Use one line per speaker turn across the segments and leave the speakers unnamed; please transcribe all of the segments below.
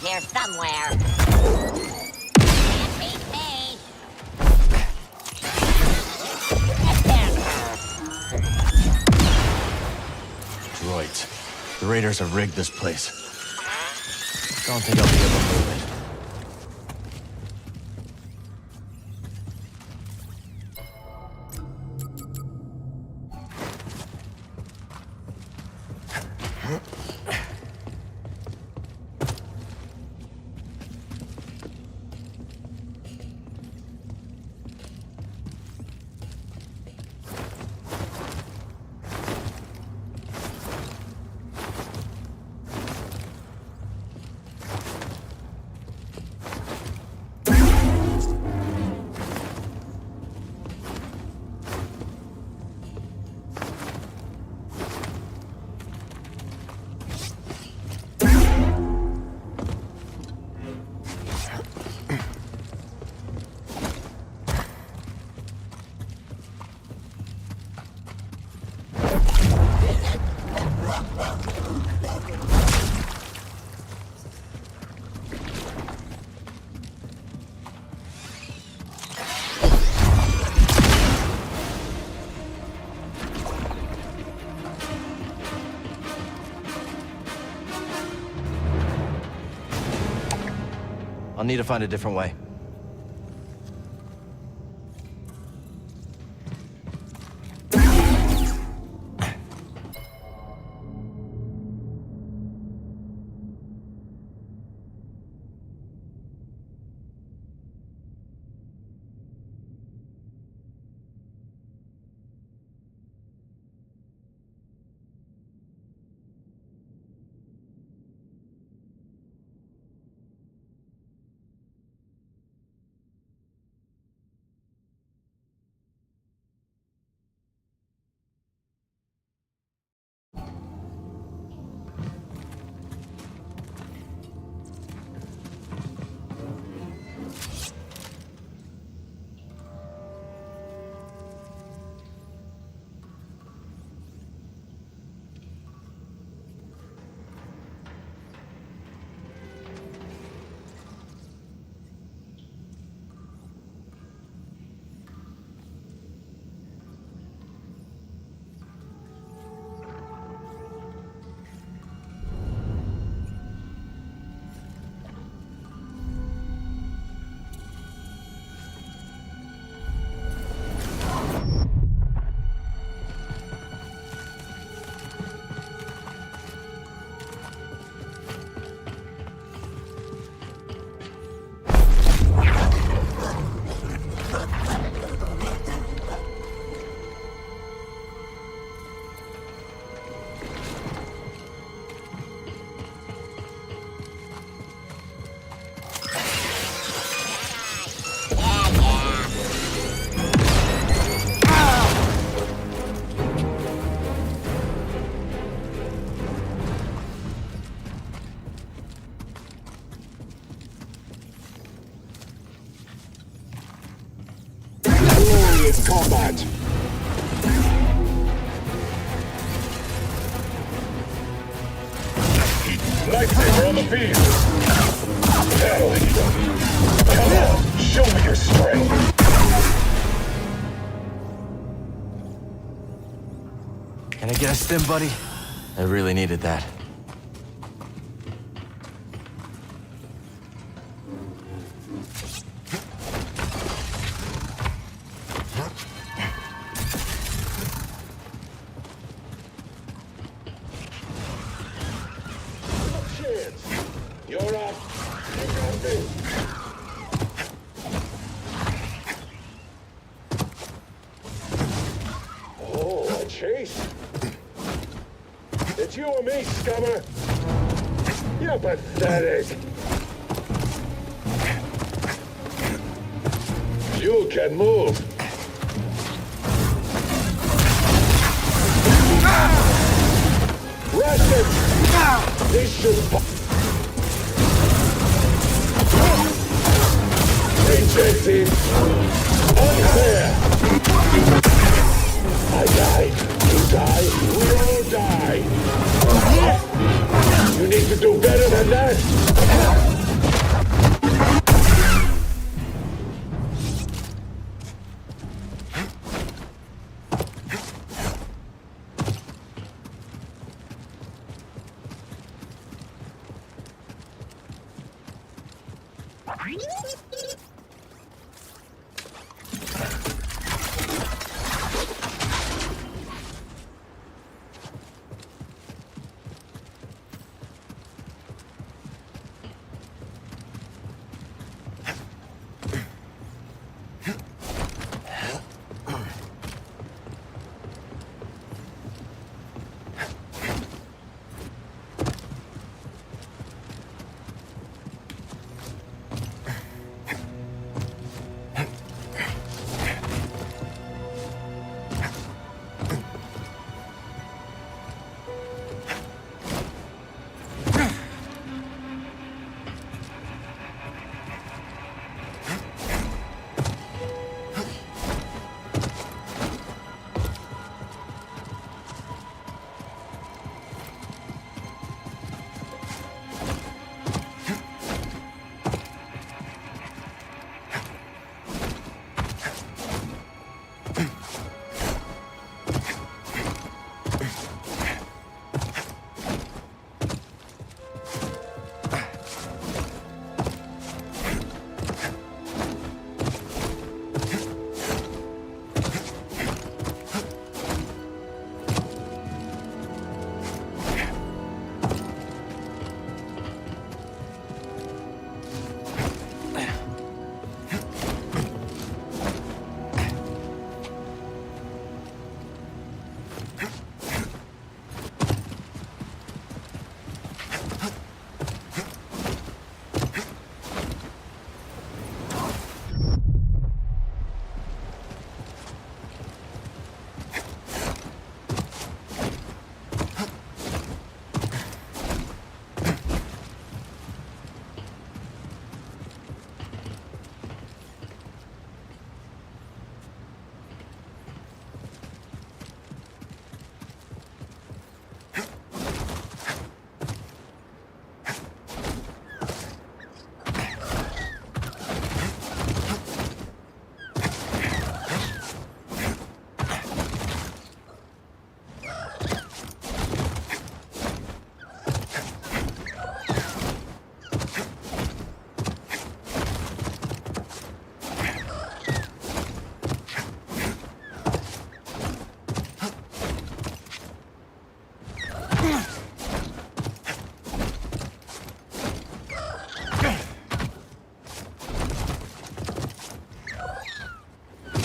around here somewhere. Can't beat me.
Droids. The raiders have rigged this place. Don't think I'll be able to move it. I'll need to find a different way.
Combat. Lightsaber on the field. Calin. Come on, show me your strength.
Can I get a stim, buddy? I really needed that.
You're up. You got this. Oh, a chase. It's you or me, scummer. You're pathetic. You can move. Rest it. This should... Rejected. Unfair. I died. You die. We all die. You need to do better than that.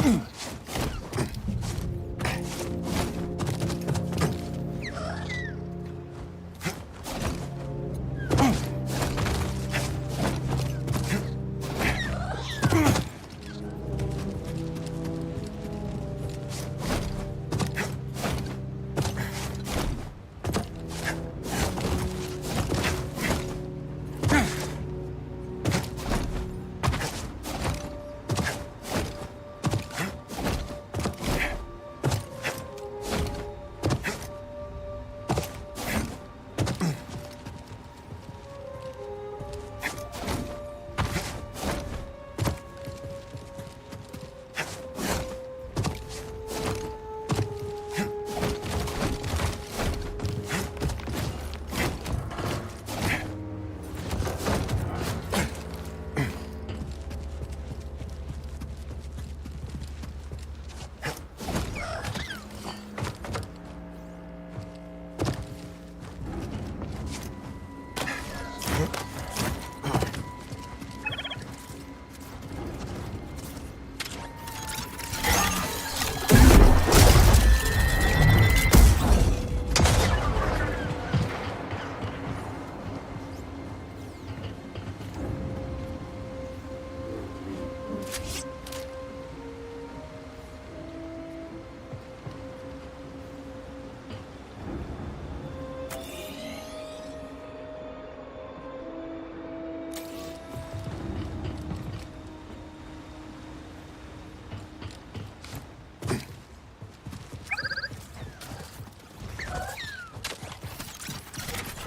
Come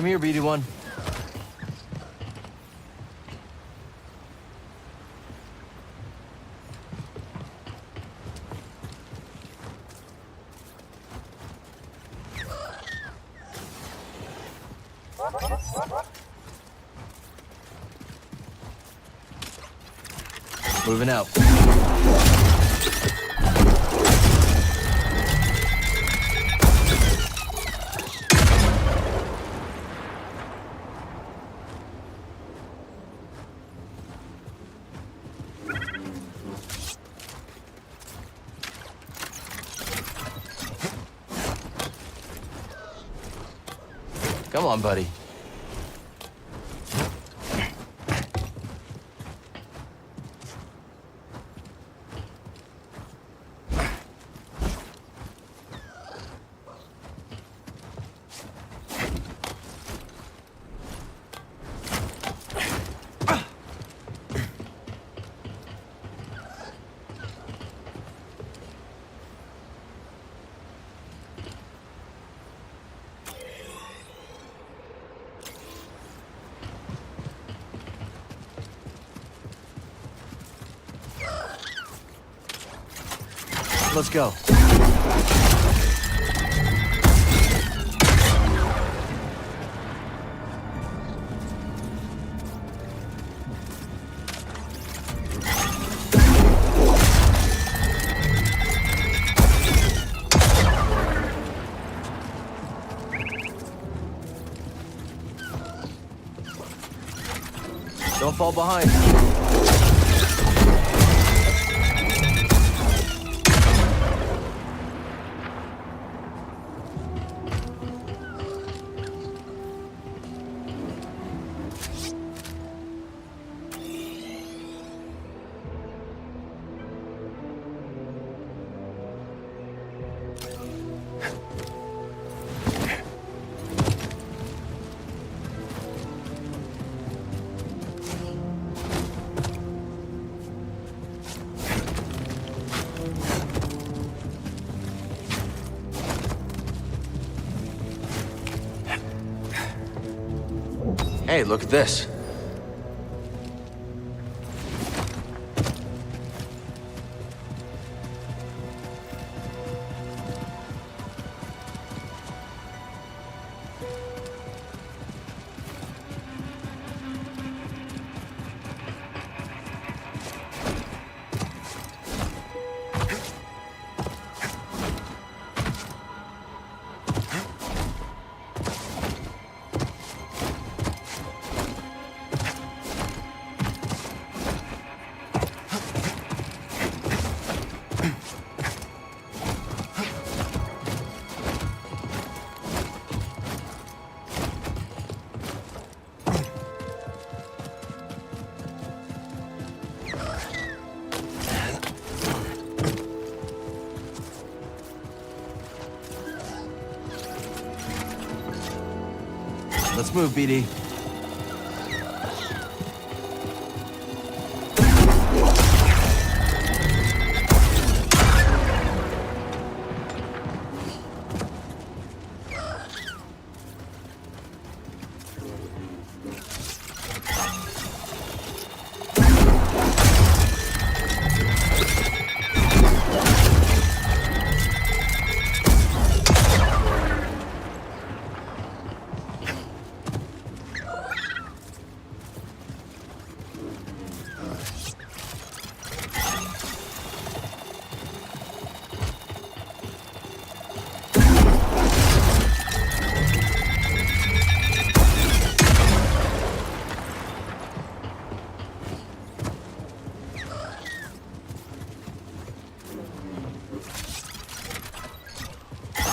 here, beady one. Moving out. Come on, buddy. Let's go. Don't fall behind. Hey, look at this. Let's move, BD.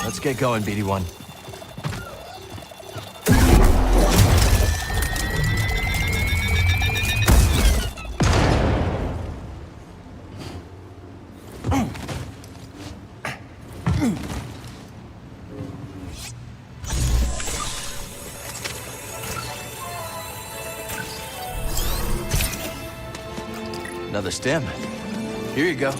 Let's get going, BD1. Another stem. Here you go.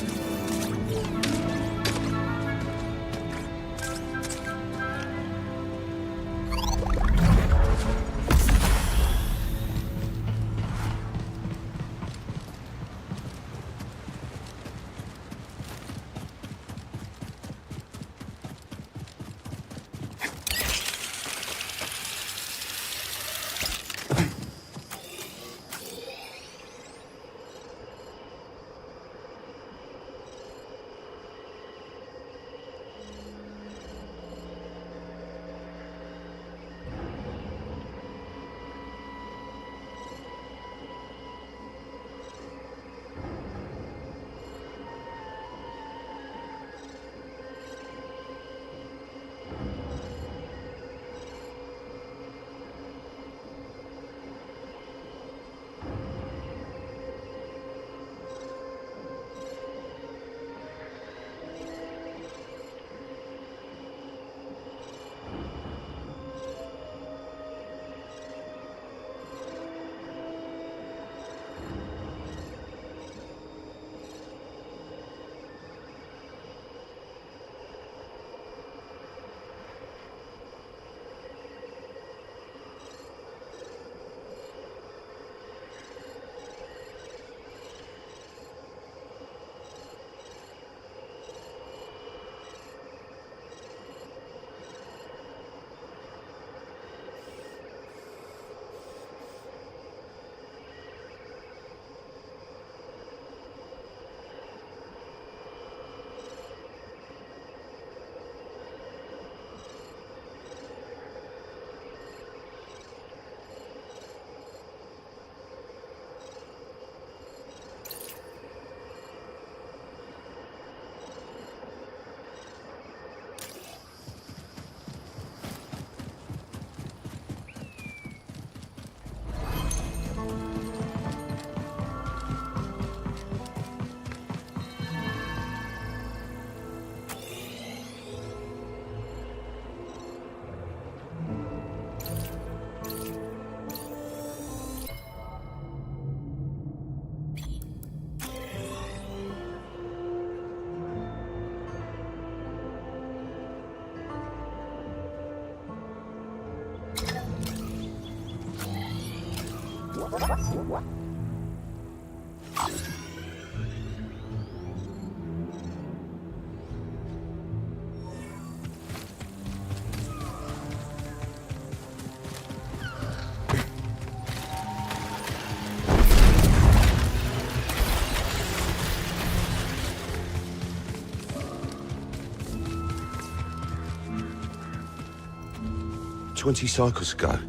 "20 cycles ago,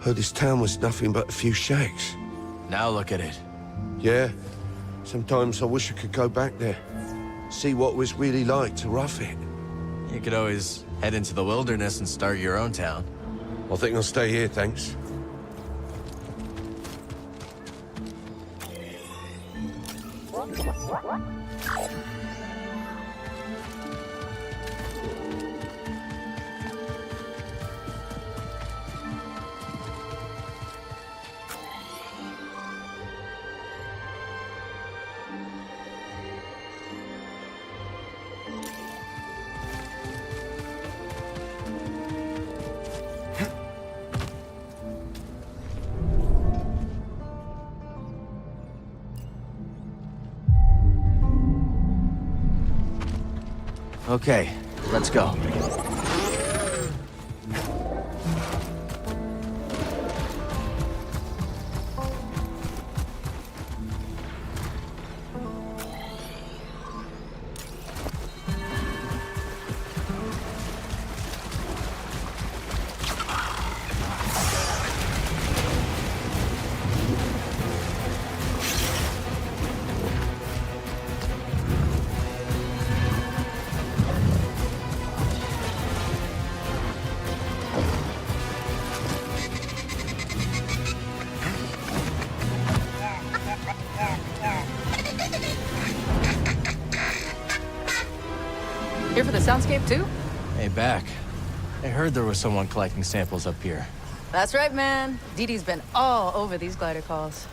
heard this town was nothing but a few shacks."
Now look at it.
Yeah, sometimes I wish I could go back there, see what it was really like to rough it.
You could always head into the wilderness and start your own town.
I think I'll stay here, thanks.
Okay, let's go.
Here for the soundscape too?
Hey, back. I heard there was someone collecting samples up here.
That's right, man. Dee Dee's been all over these glider calls.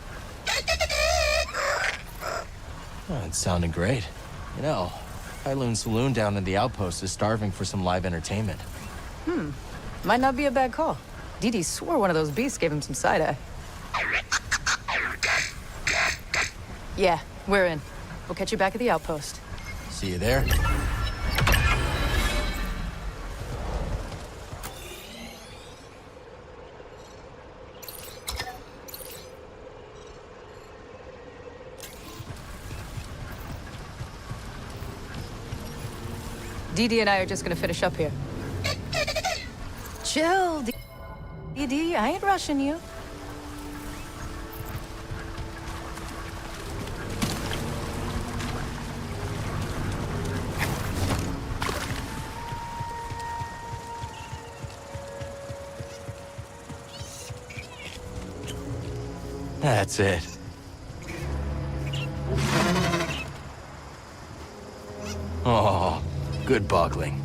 Oh, it sounded great. You know, Kailun's saloon down in the outpost is starving for some live entertainment.
Might not be a bad call. Dee Dee swore one of those beasts gave him some side-eye. Yeah, we're in. We'll catch you back at the outpost.
See you there?
Dee Dee and I are just gonna finish up here. Chill, Dee Dee. I ain't rushing you.
That's it. Oh, good boggling.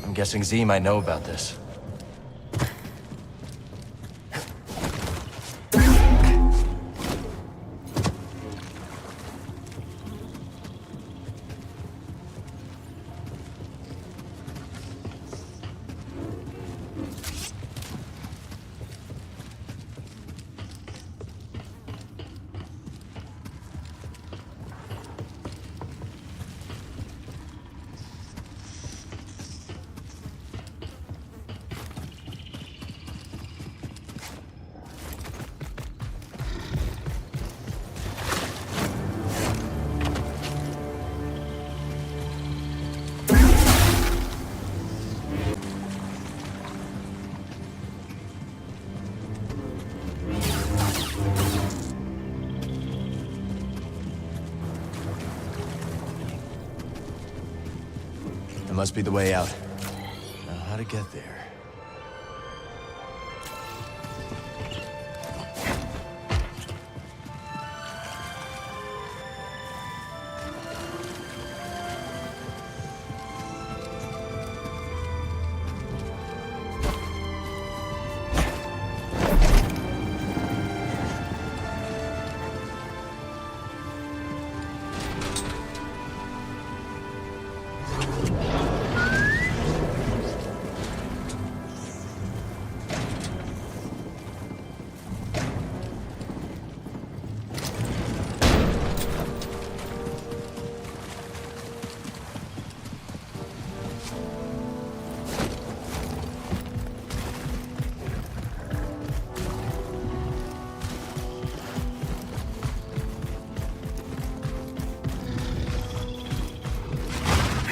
I'm guessing Z might know about this. That must be the way out. Now, how to get there?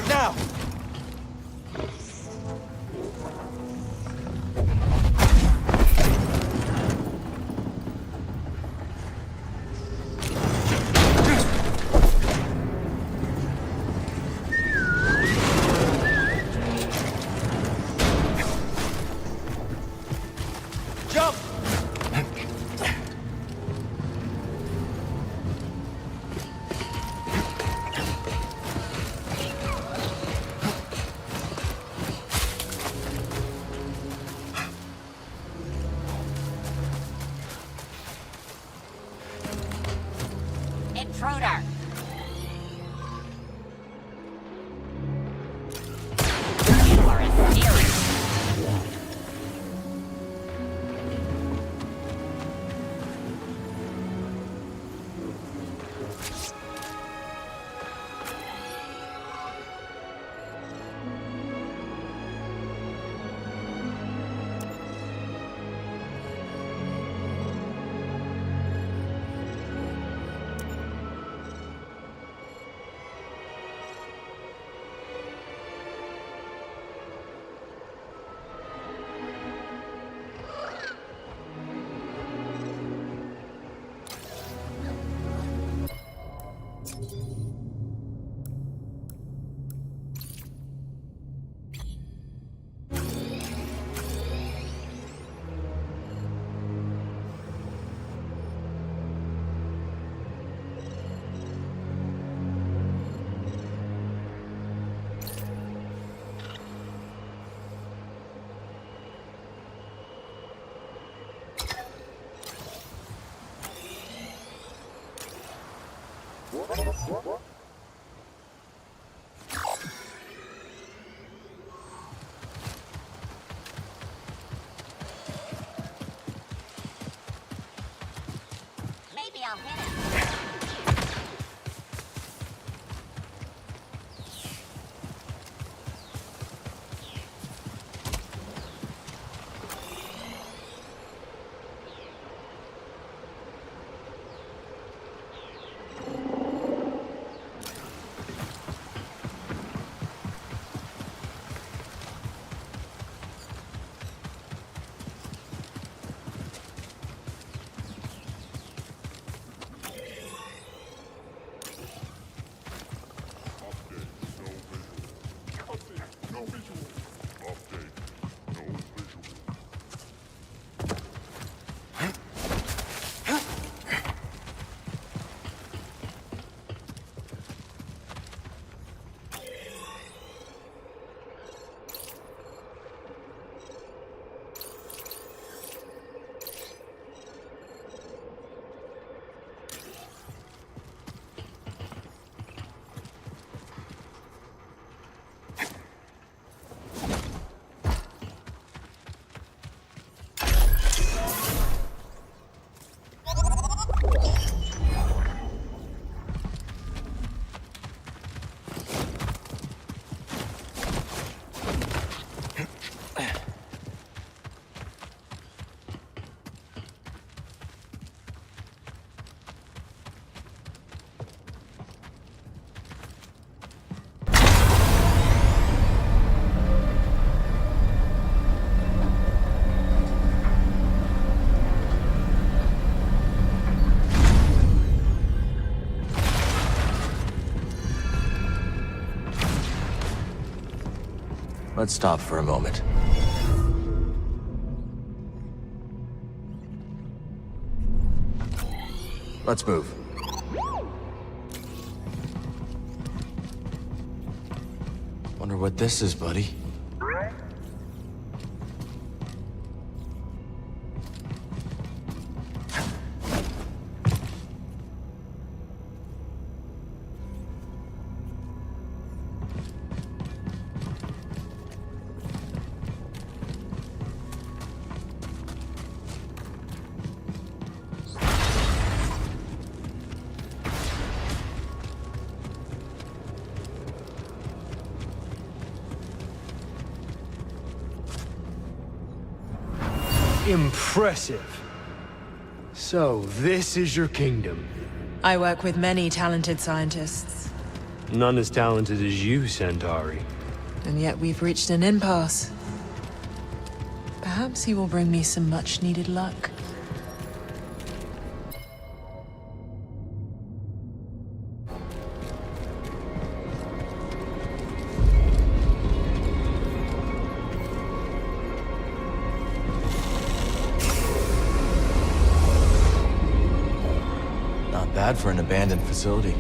Now! Jump!
Intruder! You are a serious. Maybe I'll hit him.
Let's stop for a moment. Let's move. Wonder what this is, buddy.
Impressive. So, this is your kingdom.
I work with many talented scientists,
None as talented as you, Centauri.
and yet we've reached an impasse. Perhaps you will bring me some much-needed luck.
Not bad for an abandoned facility.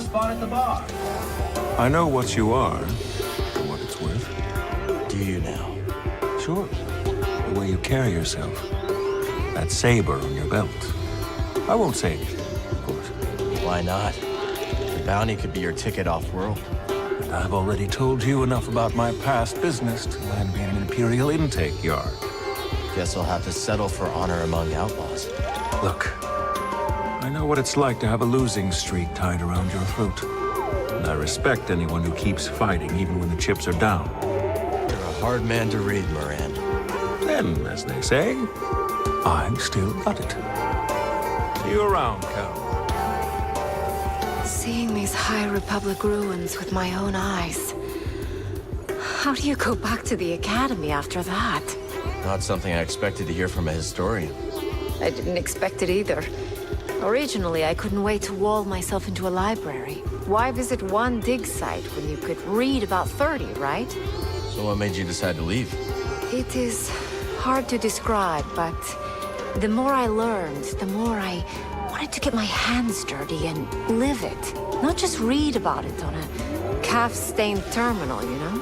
a spot at the bar.
I know what you are, for what it's worth.
Do you now?
Sure. The way you carry yourself. That saber on your belt. I won't say anything, of course.
Why not? The bounty could be your ticket off-world.
And I've already told you enough about my past business to land me in an Imperial intake yard.
Guess I'll have to settle for honor among outlaws.
Look, I know what it's like to have a losing streak tied around your throat. And I respect anyone who keeps fighting even when the chips are down.
You're a hard man to read, Moran.
Then, as they say, I've still got it. See you around, Cal.
Seeing these High Republic ruins with my own eyes. How do you go back to the Academy after that?
Not something I expected to hear from a historian.
I didn't expect it either. Originally, I couldn't wait to wall myself into a library. Why visit one dig site when you could read about 30, right?
So what made you decide to leave?
It is hard to describe, but the more I learned, the more I wanted to get my hands dirty and live it. Not just read about it on a calf-stained terminal, you know?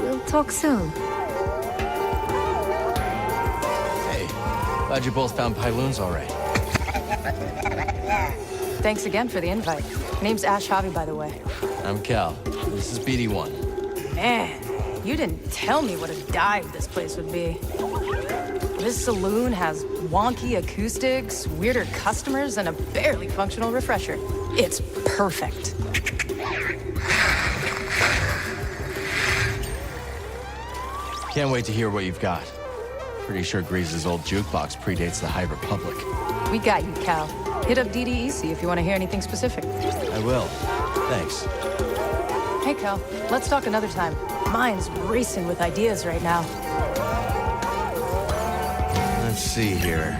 We'll talk soon.
Hey, glad you both found Pyloon's all right.
Thanks again for the invite. Name's Ash Javi, by the way.
I'm Cal. This is BD1.
Man, you didn't tell me what a dive this place would be. This saloon has wonky acoustics, weirder customers, and a barely functional refresher. It's perfect.
Can't wait to hear what you've got. Pretty sure Grease's old jukebox predates the High Republic.
We got you, Cal. Hit up DDEC if you want to hear anything specific.
I will. Thanks.
Hey, Cal, let's talk another time. Mine's racing with ideas right now.
Let's see here.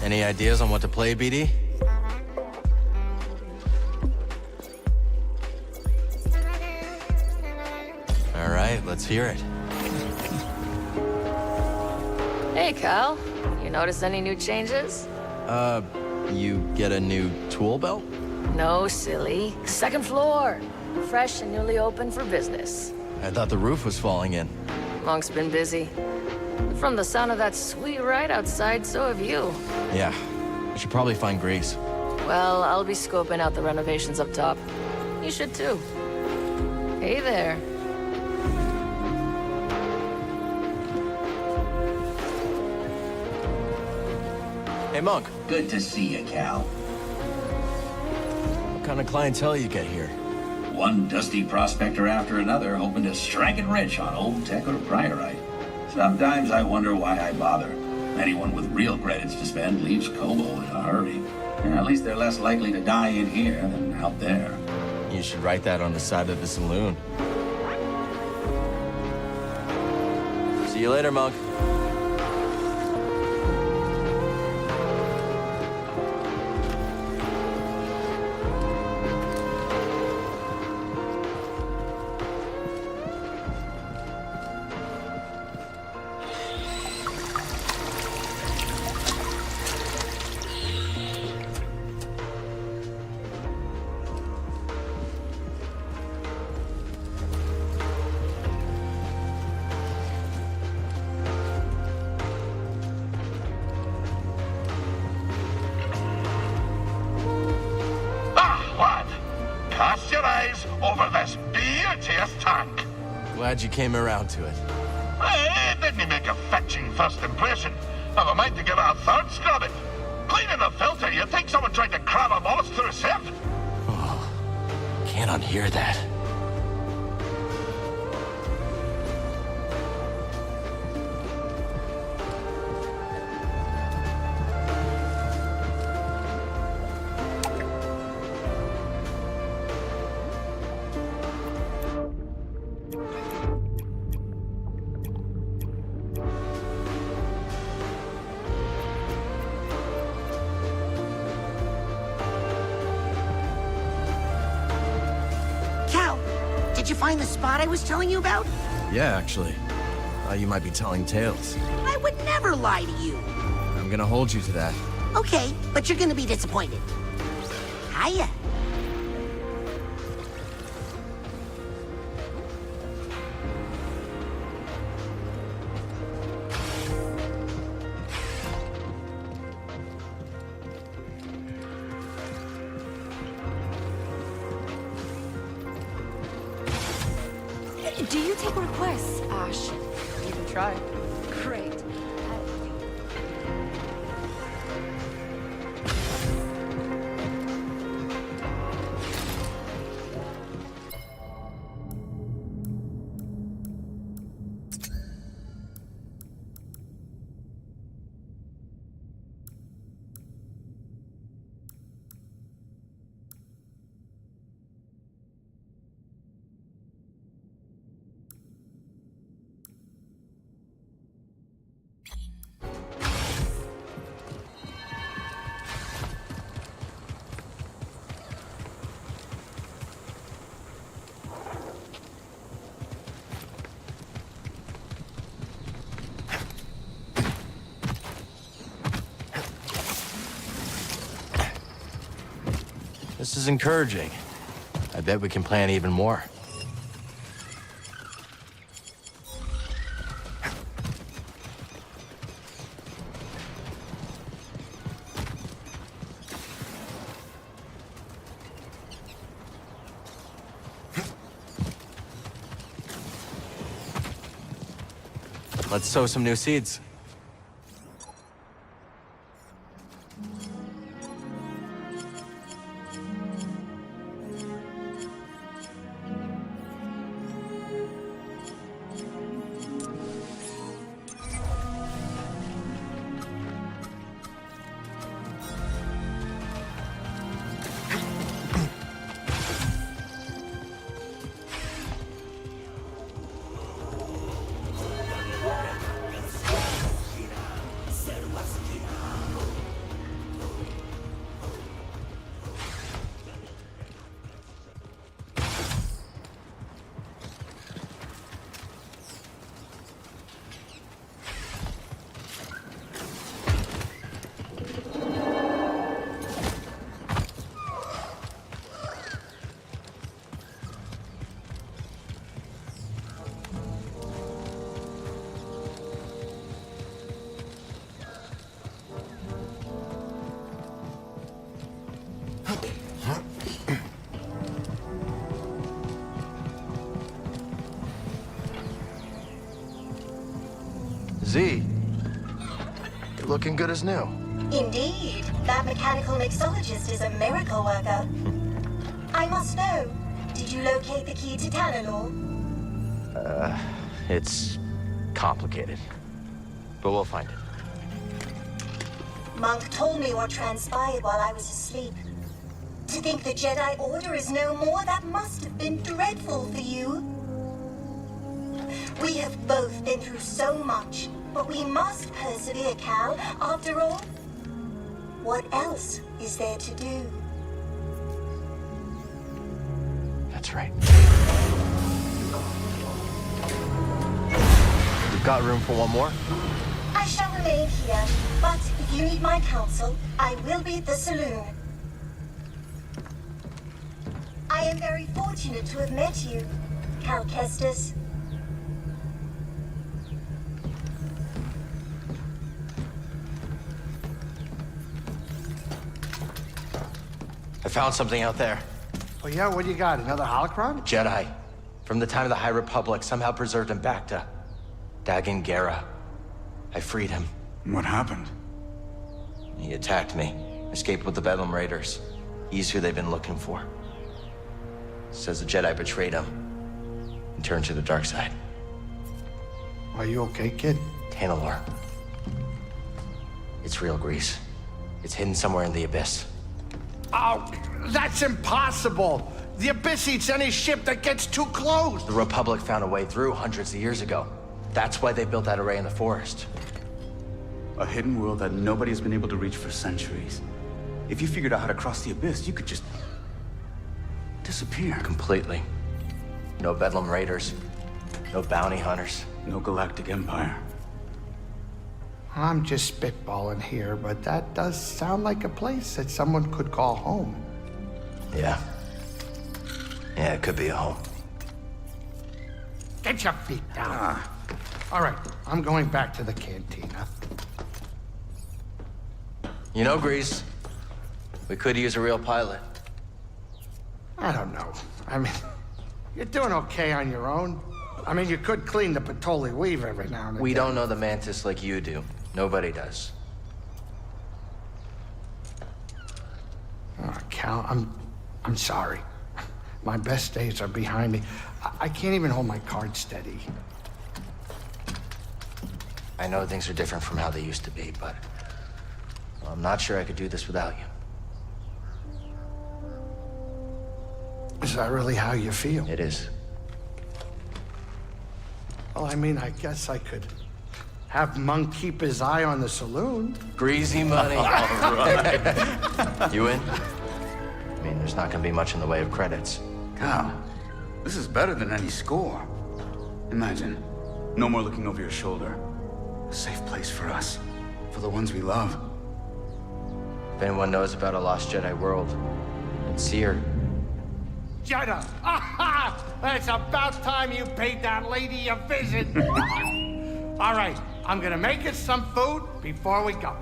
Any ideas on what to play, BD? All right, let's hear it.
Hey, Cal. You notice any new changes?
You get a new tool belt?
No, silly. Second floor. Fresh and newly open for business.
I thought the roof was falling in.
Monk's been busy. From the sound of that sweet ride outside, so have you.
Yeah, I should probably find Grease.
Well, I'll be scoping out the renovations up top. You should too. Hey there.
Hey, Monk.
Good to see you, Cal.
What kind of clientele you get here?
One dusty prospector after another hoping to strike it rich on old tech or priorite. Sometimes I wonder why I bother. Anyone with real credits to spend leaves Kobo in a hurry. And at least they're less likely to die in here than out there.
You should write that on the side of the saloon. See you later, Monk. Glad you came around to it.
Hey, didn't he make a fetching first impression? I've a mind to give it a third scrubbing. Cleaning the filter, you think someone tried to cram a mollusk through a sieve?
Oh, can't unhear that.
find the spot I was telling you about?
Yeah, actually. You might be telling tales.
I would never lie to you.
I'm gonna hold you to that.
Okay, but you're gonna be disappointed. Hiya.
Do you take requests, Ash?
You can try.
Great.
This is encouraging. I bet we can plan even more. Let's sow some new seeds. Z, you're looking good as new.
Indeed. That mechanical mixologist is a miracle worker. I must know, did you locate the key to Tanalor?
It's complicated, but we'll find it.
Monk told me what transpired while I was asleep. To think the Jedi Order is no more, that must have been dreadful for you. We have both been through so much, but we must persevere, Cal. After all, what else is there to do?
That's right. We've got room for one more?
I shall remain here, but if you need my counsel, I will be at the saloon. I am very fortunate to have met you, Cal Kestis.
I found something out there.
Oh yeah, what do you got? Another holocron?
Jedi. From the time of the High Republic, somehow preserved in Bacta. Dagan Gera. I freed him.
What happened?
He attacked me. Escaped with the Bedlam Raiders. He's who they've been looking for. Says the Jedi betrayed him and turned to the dark side.
Are you okay, kid?
Tanalor. It's real grease. It's hidden somewhere in the Abyss.
Oh, that's impossible! The Abyss eats any ship that gets too close!
The Republic found a way through hundreds of years ago. That's why they built that array in the forest.
A hidden world that nobody's been able to reach for centuries. If you figured out how to cross the Abyss, you could just disappear.
Completely. No Bedlam Raiders. No bounty hunters.
No galactic empire.
I'm just spitballing here, but that does sound like a place that someone could call home.
Yeah. Yeah, it could be a home.
Get your feet down. All right, I'm going back to the cantina.
You know, Grease, we could use a real pilot.
I don't know. I mean, you're doing okay on your own. I mean, you could clean the Patoli weave every now and again.
We don't know the Mantis like you do. Nobody does.
Oh, Cal, I'm sorry. My best days are behind me. I can't even hold my cards steady.
I know things are different from how they used to be, but I'm not sure I could do this without you.
Is that really how you feel?
It is.
Well, I mean, I guess I could have Monk keep his eye on the saloon.
Greasy money.
All right.
You in? I mean, there's not gonna be much in the way of credits.
Cal, this is better than any score. Imagine, no more looking over your shoulder. A safe place for us, for the ones we love.
If anyone knows about a lost Jedi world, it's Seer.
Jedi! Aha! It's about time you paid that lady a visit. All right, I'm gonna make us some food before we go.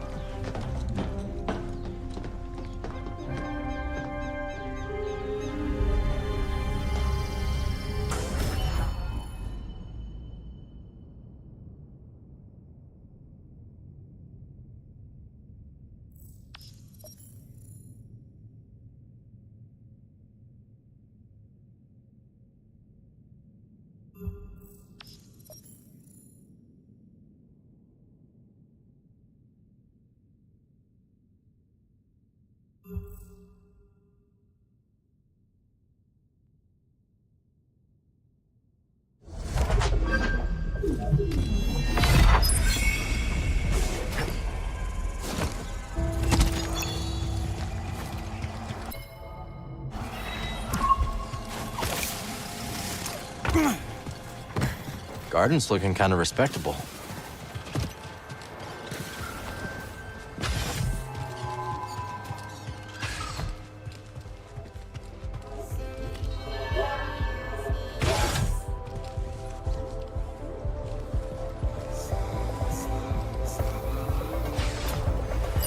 Garden's looking kind of respectable.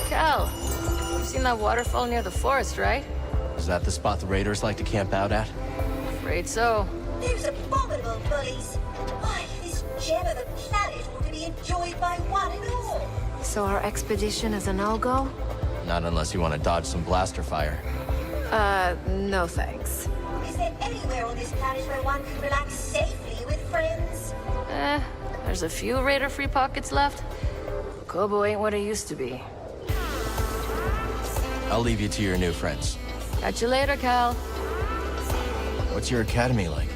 Cal, you've seen that waterfall near the forest, right?
Is that the spot the Raiders like to camp out at?
Afraid so.
Those abominable bullies. Why, this gem of a planet ought to be enjoyed by one and all.
So our expedition is a no-go?
Not unless you want to dodge some blaster fire.
No thanks.
Is there anywhere on this planet where one can relax safely with friends?
There's a few Raider-free pockets left. Kobo ain't what it used to be.
I'll leave you to your new friends.
Catch you later, Cal.
What's your academy like?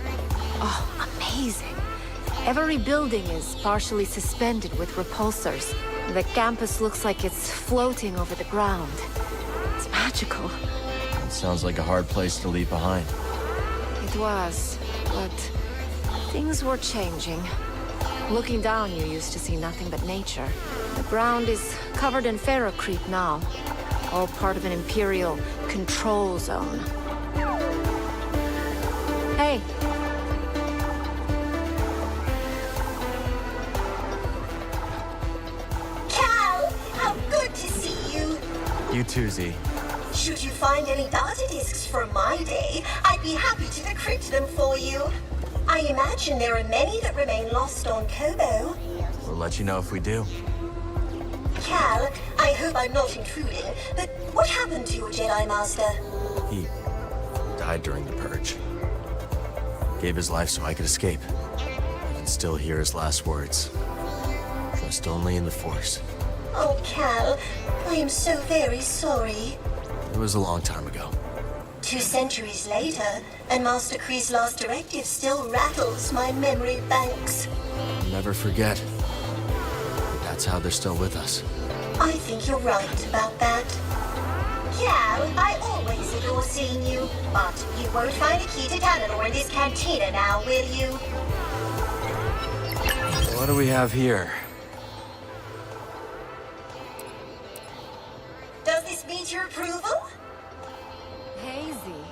Oh, amazing. Every building is partially suspended with repulsors. The campus looks like it's floating over the ground. It's magical.
It sounds like a hard place to leave behind.
It was, but things were changing. Looking down, you used to see nothing but nature. The ground is covered in ferrocrete now, all part of an Imperial control zone. Hey.
Cal, how good to see you.
You too, Z.
Should you find any data discs from my day, I'd be happy to decrypt them for you. I imagine there are many that remain lost on Kobo.
We'll let you know if we do.
Cal, I hope I'm not intruding, but what happened to your Jedi Master?
He died during the Purge. Gave his life so I could escape. I can still hear his last words. Trust only in the Force.
Oh, Cal, I am so very sorry.
It was a long time ago.
2 centuries later, and Master Kree's last directive still rattles my memory banks.
I'll never forget. That's how they're still with us.
I think you're right about that. Cal, I always adore seeing you, but you won't find a key to Canador in this cantina now, will you?
What do we have here?
Does this meet your approval?
Hazy.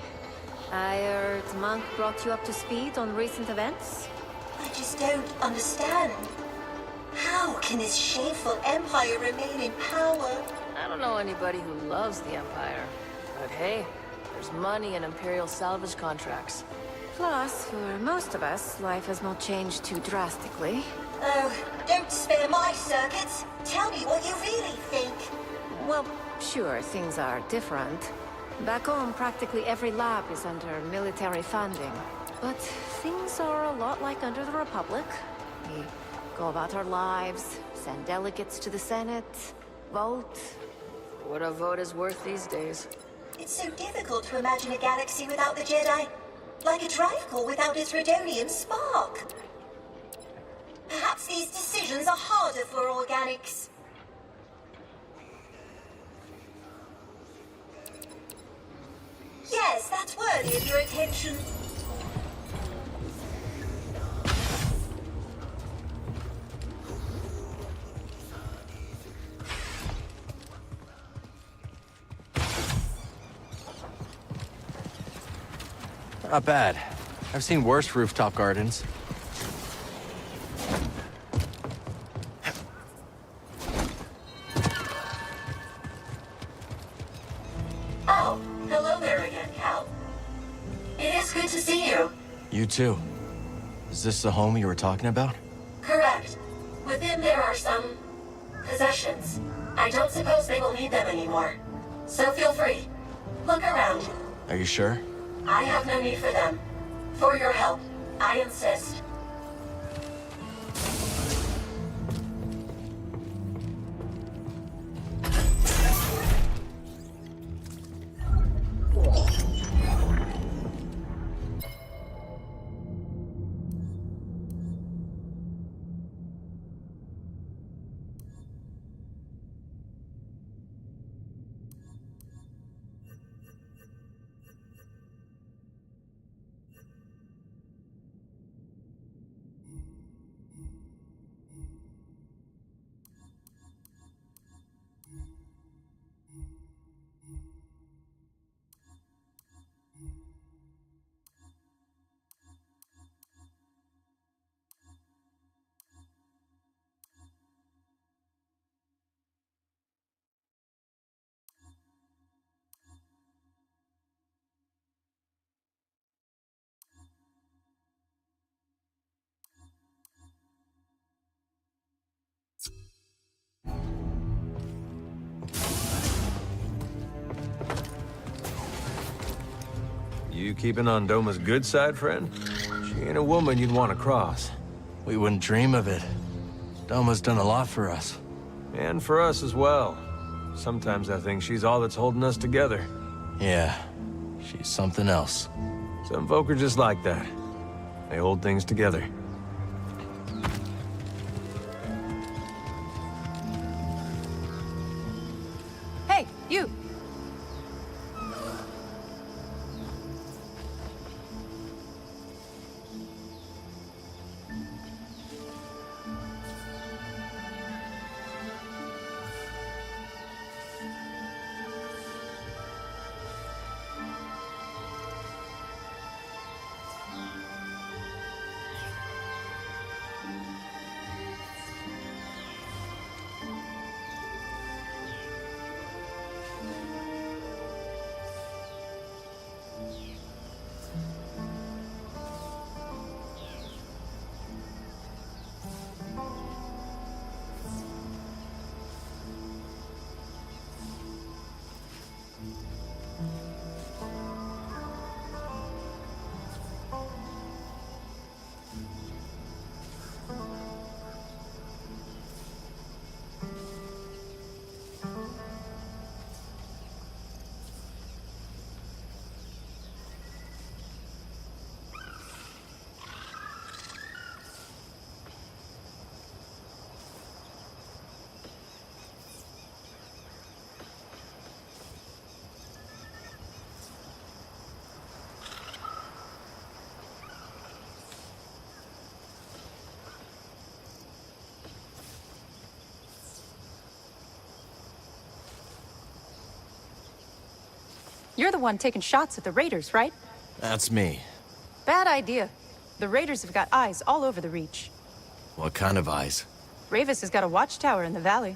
I heard Monk brought you up to speed on recent events?
I just don't understand. How can this shameful empire remain in power?
I don't know anybody who loves the Empire. But hey, there's money in Imperial salvage contracts.
Plus, for most of us, life has not changed too drastically.
Oh, don't spare my circuits. Tell me what you really think.
Well, sure, things are different. Back home, practically every lab is under military funding. But things are a lot like under the Republic. We go about our lives, send delegates to the Senate, vote.
What a vote is worth these days.
It's so difficult to imagine a galaxy without the Jedi. Like a drive core without its Redonian spark. Perhaps these decisions are harder for organics. Yes, that's worthy of your attention.
Not bad. I've seen worse rooftop gardens.
Oh, hello there again, Cal. It is good to see you.
You too. Is this the home you were talking about?
Correct. Within there are some possessions. I don't suppose they will need them anymore. So feel free. Look around.
Are you sure?
I have no need for them. For your help, I insist.
You keeping on Doma's good side, friend? She ain't a woman you'd want to cross.
We wouldn't dream of it. Doma's done a lot for us.
And for us as well. Sometimes I think she's all that's holding us together.
Yeah, she's something else.
Some folk are just like that. They hold things together.
Hey, you! You're the one taking shots at the raiders, right?
That's me.
Bad idea. The raiders have got eyes all over the Reach.
What kind of eyes?
Ravis has got a watchtower in the valley.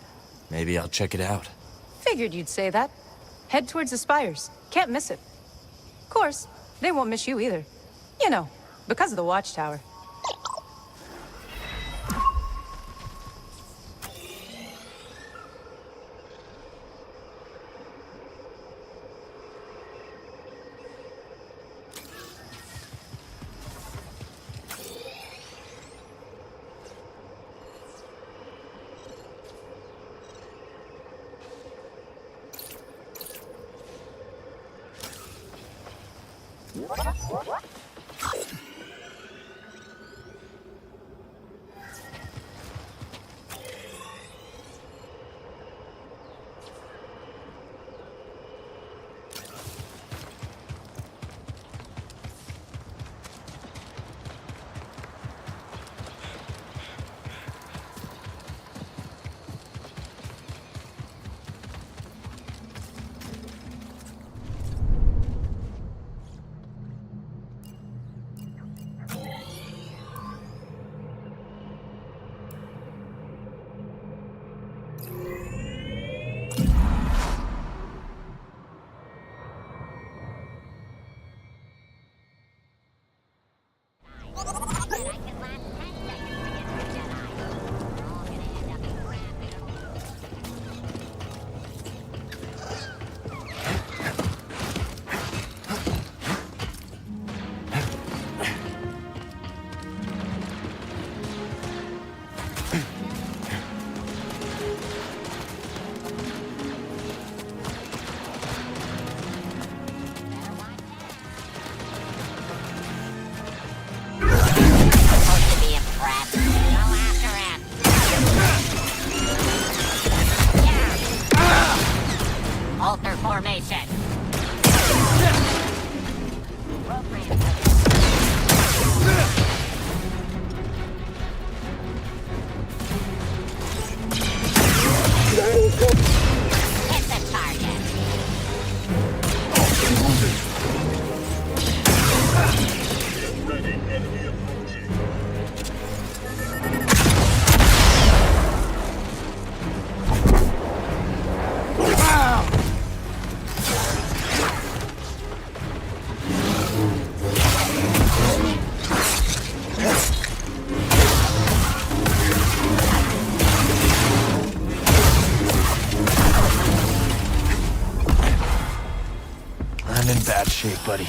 Maybe I'll check it out.
Figured you'd say that. Head towards the spires. Can't miss it. Of course, they won't miss you either. You know, because of the watchtower.
Alter formation. Hit the target.
I'm in bad shape, buddy.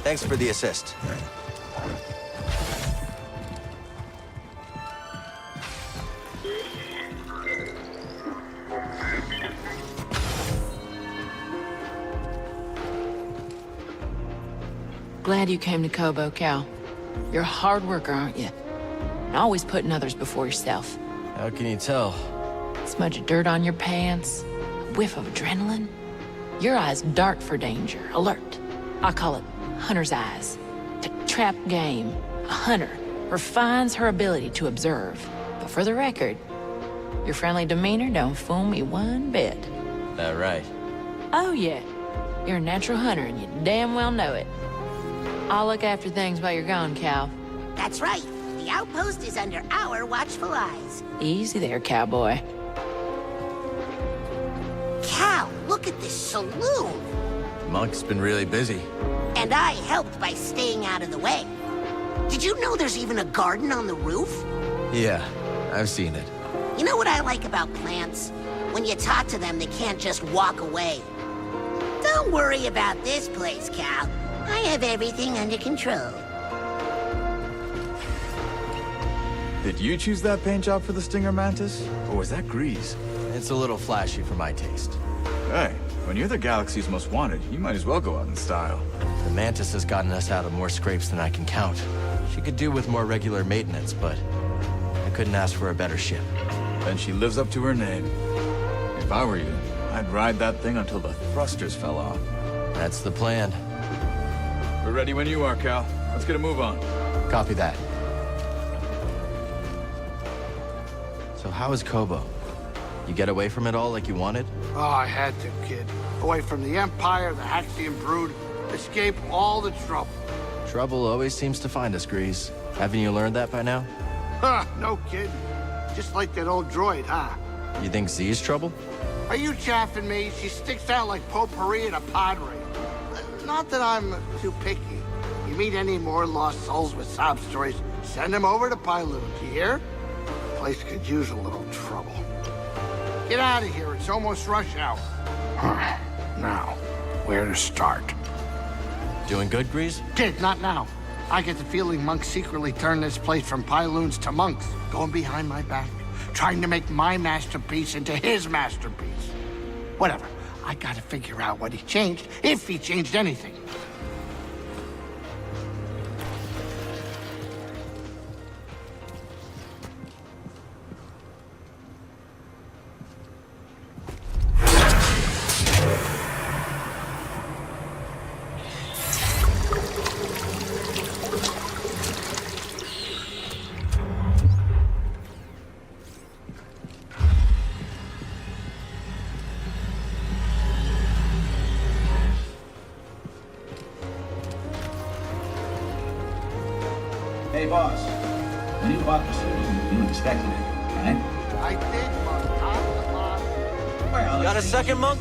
Thanks for the assist.
Glad you came to Kobo, Cal. You're a hard worker, aren't you? And always putting others before yourself.
How can you tell?
Smudge of dirt on your pants, a whiff of adrenaline. Your eyes dart for danger, alert. I call it hunter's eyes. To trap game, a hunter refines her ability to observe. But for the record, your friendly demeanor don't fool me one bit.
That right?
Oh yeah, you're a natural hunter and you damn well know it. I'll look after things while you're gone, Cal.
That's right. The outpost is under our watchful eyes.
Easy there, cowboy.
Cal, look at this saloon.
Monk's been really busy.
And I helped by staying out of the way. Did you know there's even a garden on the roof?
Yeah, I've seen it.
You know what I like about plants? When you talk to them, they can't just walk away. Don't worry about this place, Cal. I have everything under control.
Did you choose that paint job for the Stinger Mantis? Or was that Grease?
It's a little flashy for my taste.
Hey, when you're the galaxy's most wanted, you might as well go out in style.
The Mantis has gotten us out of more scrapes than I can count. She could do with more regular maintenance, but I couldn't ask for a better ship.
And she lives up to her name. If I were you, I'd ride that thing until the thrusters fell off.
That's the plan.
We're ready when you are, Cal. Let's get a move on.
Copy that. So how is Kobo? You get away from it all like you wanted?
Oh, I had to, kid. Away from the Empire, the Haxian brood, escape all the trouble.
Trouble always seems to find us, Grease. Haven't you learned that by now?
Ha, no kidding. Just like that old droid, huh?
You think Z's trouble?
Are you chaffing me? She sticks out like potpourri at a pod race. Not that I'm too picky. You meet any more lost souls with sob stories, send them over to Pyloon. You hear? Place could use a little trouble. Get out of here. It's almost rush hour. Now, where to start?
Doing good, Grease?
Kid, not now. I get the feeling monks secretly turned this place from Pyloons to monks, going behind my back, trying to make my masterpiece into his masterpiece. Whatever. I gotta figure out what he changed, if he changed anything.
Hey, boss. When you bought the suit, you expected it, right?
I did, Monk. Top to bottom.
Well,
Got a second, Monk?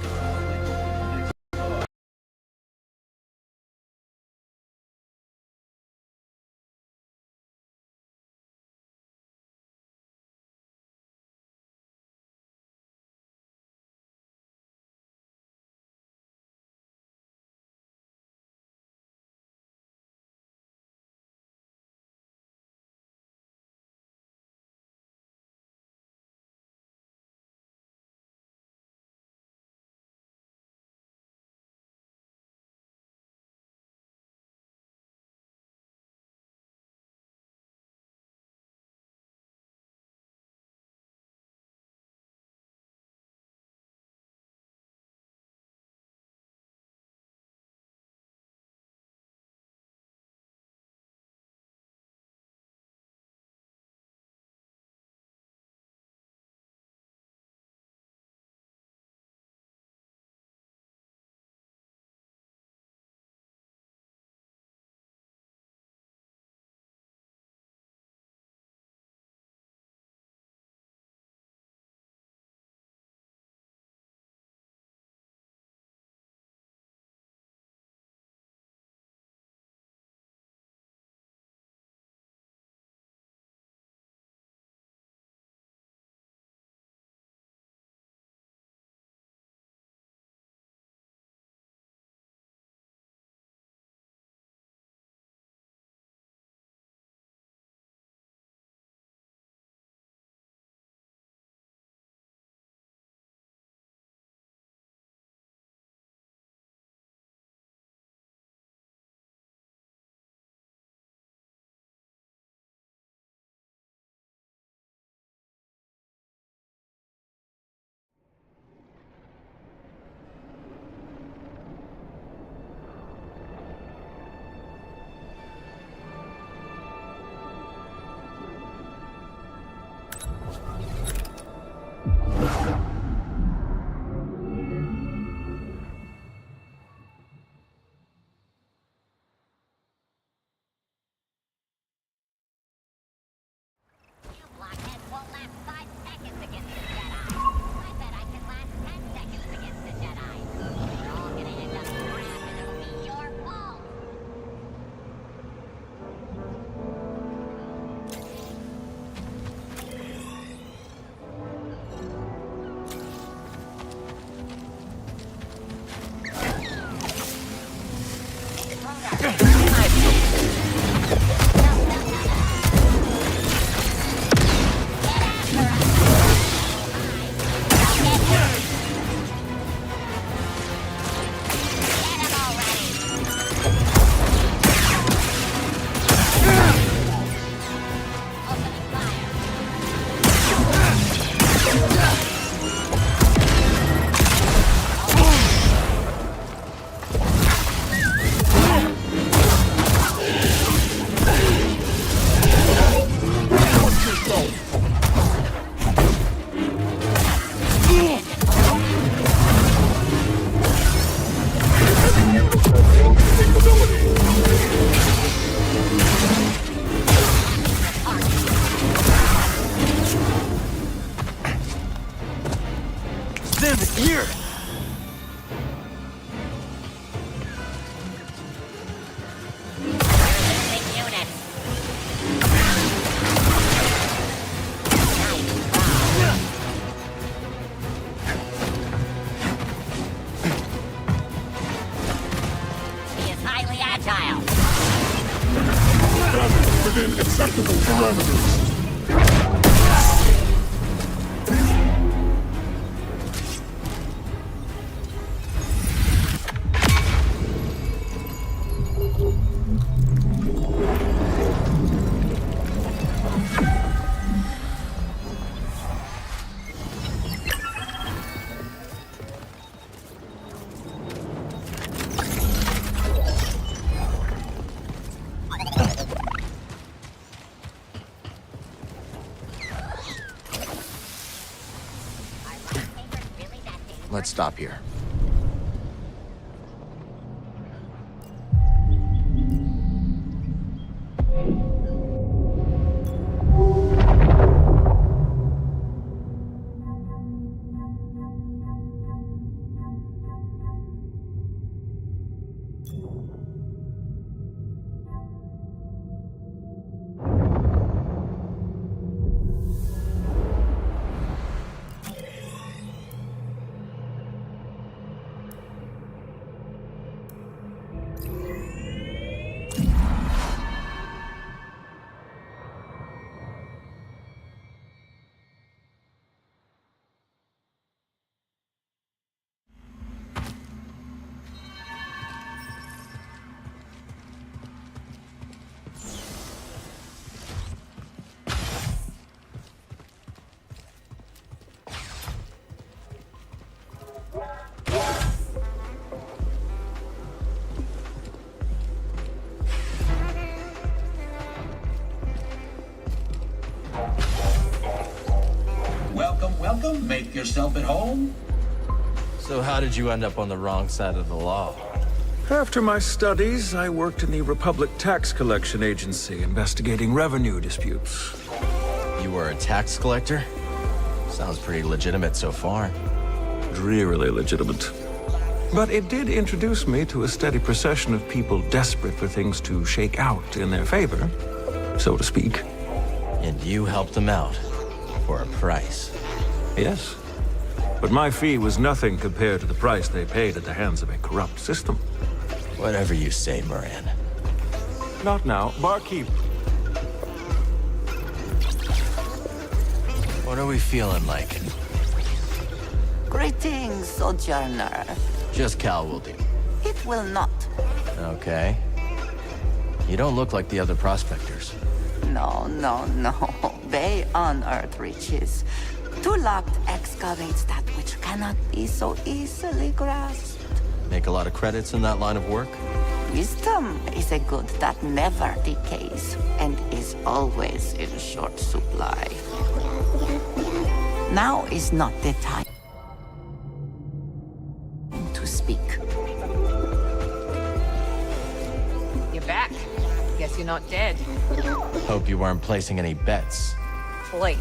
agile.
Within acceptable parameters.
Let's stop here.
Welcome, make yourself at home.
So how did you end up on the wrong side of the law?
After my studies, I worked in the Republic Tax Collection Agency, investigating revenue disputes.
You were a tax collector? Sounds pretty legitimate so far.
Drearily legitimate. But it did introduce me to a steady procession of people desperate for things to shake out in their favor, so to speak.
And you helped them out for a price.
Yes. But my fee was nothing compared to the price they paid at the hands of a corrupt system.
Whatever you say, Moran.
Not now. Barkeep.
What are we feeling like?
Greetings, Sojourner.
Just Cal will do.
It will not.
Okay. You don't look like the other prospectors.
No. They unearth riches. Too locked excavates that which cannot be so easily grasped.
Make a lot of credits in that line of work?
Wisdom is a good that never decays and is always in short supply. Now is not the time to speak.
You're back. Guess you're not dead.
Hope you weren't placing any bets.
Please.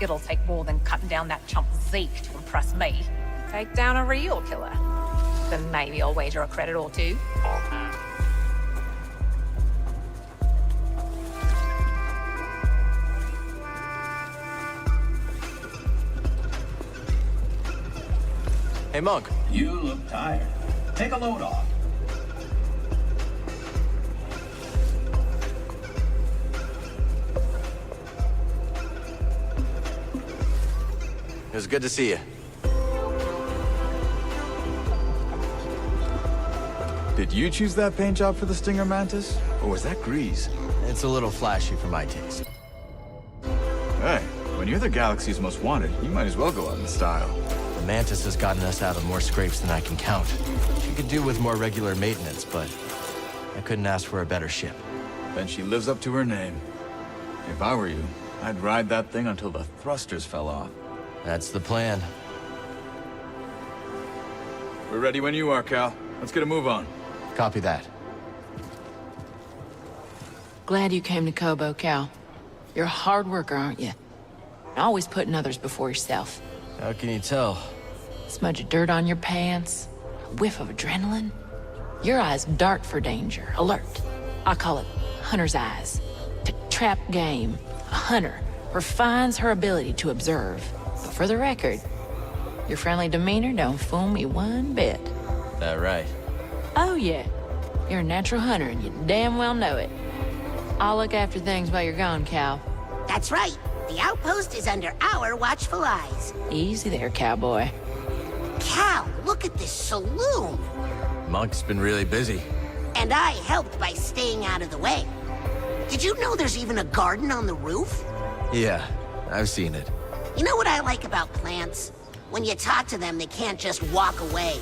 It'll take more than cutting down that chump Zeke to impress me. Take down a real killer. Then maybe I'll wager a credit or two.
Hey, Monk.
You look tired. Take a load off.
It was good to see you.
Did you choose that paint job for the Stinger Mantis? Or was that Grease?
It's a little flashy for my taste.
Hey, when you're the galaxy's most wanted, you might as well go out in style.
The Mantis has gotten us out of more scrapes than I can count. She could do with more regular maintenance, but I couldn't ask for a better ship.
Then she lives up to her name. If I were you, I'd ride that thing until the thrusters fell off.
That's the plan.
We're ready when you are, Cal. Let's get a move on.
Copy that.
Glad you came to Kobo, Cal. You're a hard worker, aren't you? Always putting others before yourself.
How can you tell?
Smudge of dirt on your pants, a whiff of adrenaline. Your eyes dart for danger, alert. I call it hunter's eyes. To trap game, a hunter refines her ability to observe. But for the record, your friendly demeanor don't fool me one bit.
That right?
Oh yeah. You're a natural hunter, and you damn well know it. I'll look after things while you're gone, Cal.
That's right. The outpost is under our watchful eyes.
Easy there, cowboy.
Cal, look at this saloon.
Monk's been really busy.
And I helped by staying out of the way. Did you know there's even a garden on the roof?
Yeah, I've seen it.
You know what I like about plants? When you talk to them, they can't just walk away.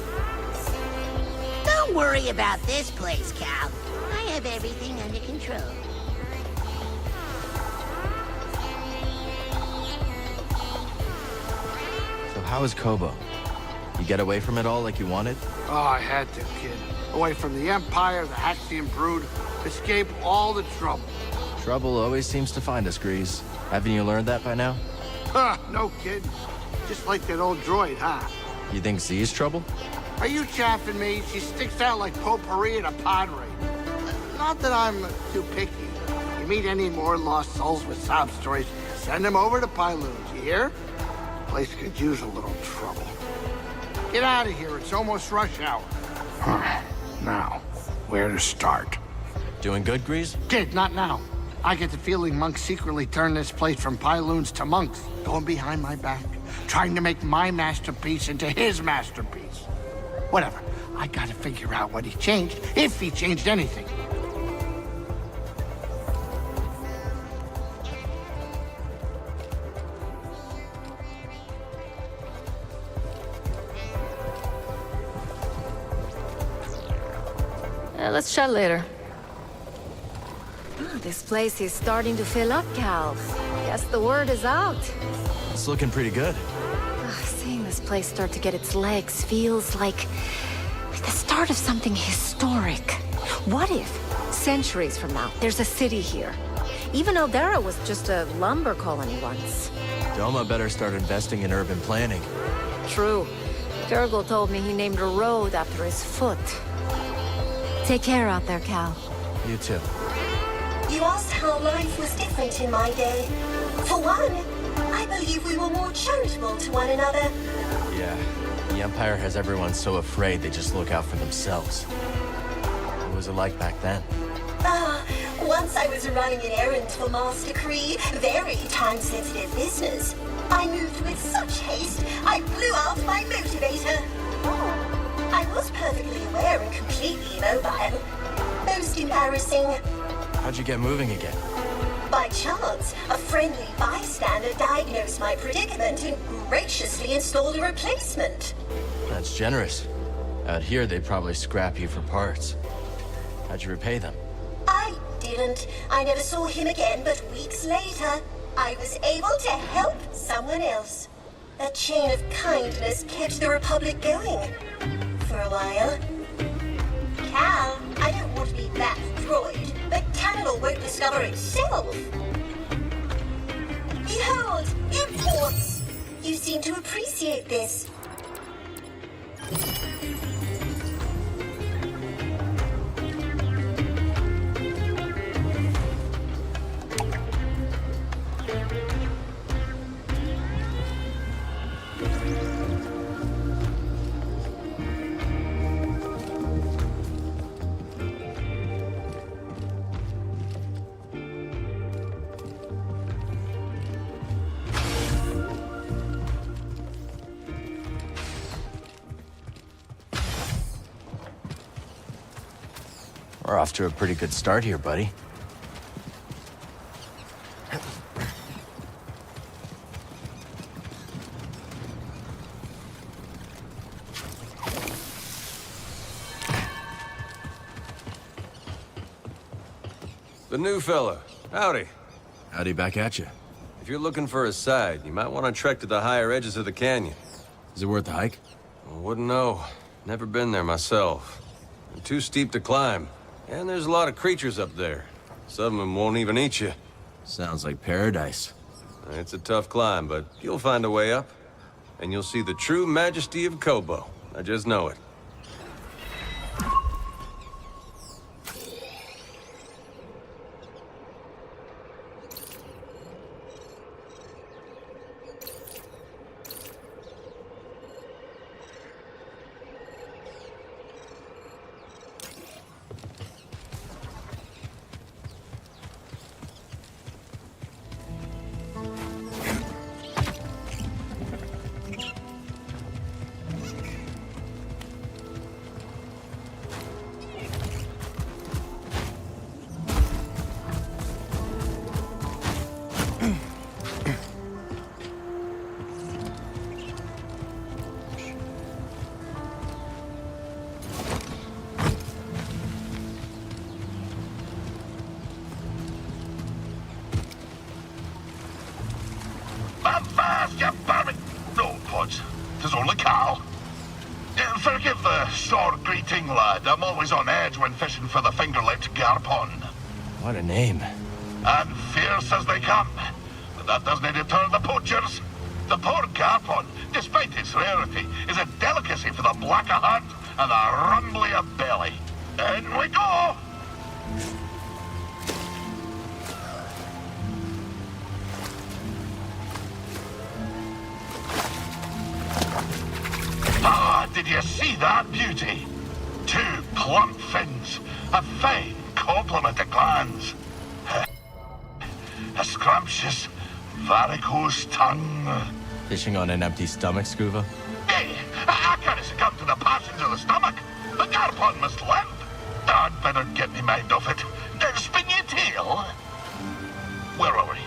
Don't worry about this place, Cal. I have everything under control.
So how is Kobo? You get away from it all like you wanted?
Oh, I had to, kid. Away from the Empire, the Haxian brood, escape all the trouble.
Trouble always seems to find us, Grease. Haven't you learned that by now?
Huh, no kid. Just like that old droid, huh?
You think Z's trouble?
Are you chaffing me? She sticks out like potpourri at a pod raid. Not that I'm too picky. You meet any more lost souls with sob stories, send them over to Pyloons, you hear? Place could use a little trouble. Get out of here, it's almost rush hour. Now, where to start?
Doing good, Grease?
Kid, not now. I get the feeling monks secretly turned this place from Pyloons to monks, going behind my back, trying to make my masterpiece into his masterpiece. Whatever. I gotta figure out what he changed, if he changed anything.
Let's chat later.
This place is starting to fill up, Cal. Guess the word is out.
It's looking pretty good.
Seeing this place start to get its legs feels like the start of something historic. What if, centuries from now, there's a city here? Even Eldera was just a lumber colony once.
Doma better start investing in urban planning.
True. Durgal told me he named a road after his foot. Take care out there, Cal.
You too.
You asked how life was different in my day. For one, I believe we were more charitable to one another.
Yeah, the Empire has everyone so afraid they just look out for themselves. What was it like back then?
Once I was running an errand for Master Kree, very time-sensitive business. I moved with such haste, I blew out my motivator. I was perfectly aware and completely immobile. Most embarrassing.
How'd you get moving again?
By chance, a friendly bystander diagnosed my predicament and graciously installed a replacement.
That's generous. Out here, they'd probably scrap you for parts. How'd you repay them?
I didn't. I never saw him again, but weeks later, I was able to help someone else. A chain of kindness kept the Republic going. For a while. Cal, I don't want to be that droid, but Cannibal won't discover itself. Behold, imports! You seem to appreciate this.
We're off to a pretty good start here, buddy.
The new fella. Howdy.
Howdy back at you.
If you're looking for a side, you might want to trek to the higher edges of the canyon.
Is it worth the hike?
I wouldn't know. Never been there myself. Too steep to climb. And there's a lot of creatures up there. Some of them won't even eat you.
Sounds like paradise.
It's a tough climb, but you'll find a way up. And you'll see the true majesty of Kobo. I just know it.
Short greeting, lad. I'm always on edge when fishing for the finger-licked garpon.
What a name.
And fierce as they come. But that doesn't deter the poachers. The poor garpon, despite its rarity, is a delicacy for the black of heart and the rumbly of belly. In we go! Ah, did you see that beauty? 2 plump fins, a fine complement of glands. A scrumptious, varicose tongue.
Fishing on an empty stomach, Scuba?
Hey, I can't succumb to the passions of the stomach. The garpon must live. I'd better get me mind off it. Spin your tail. Where are we?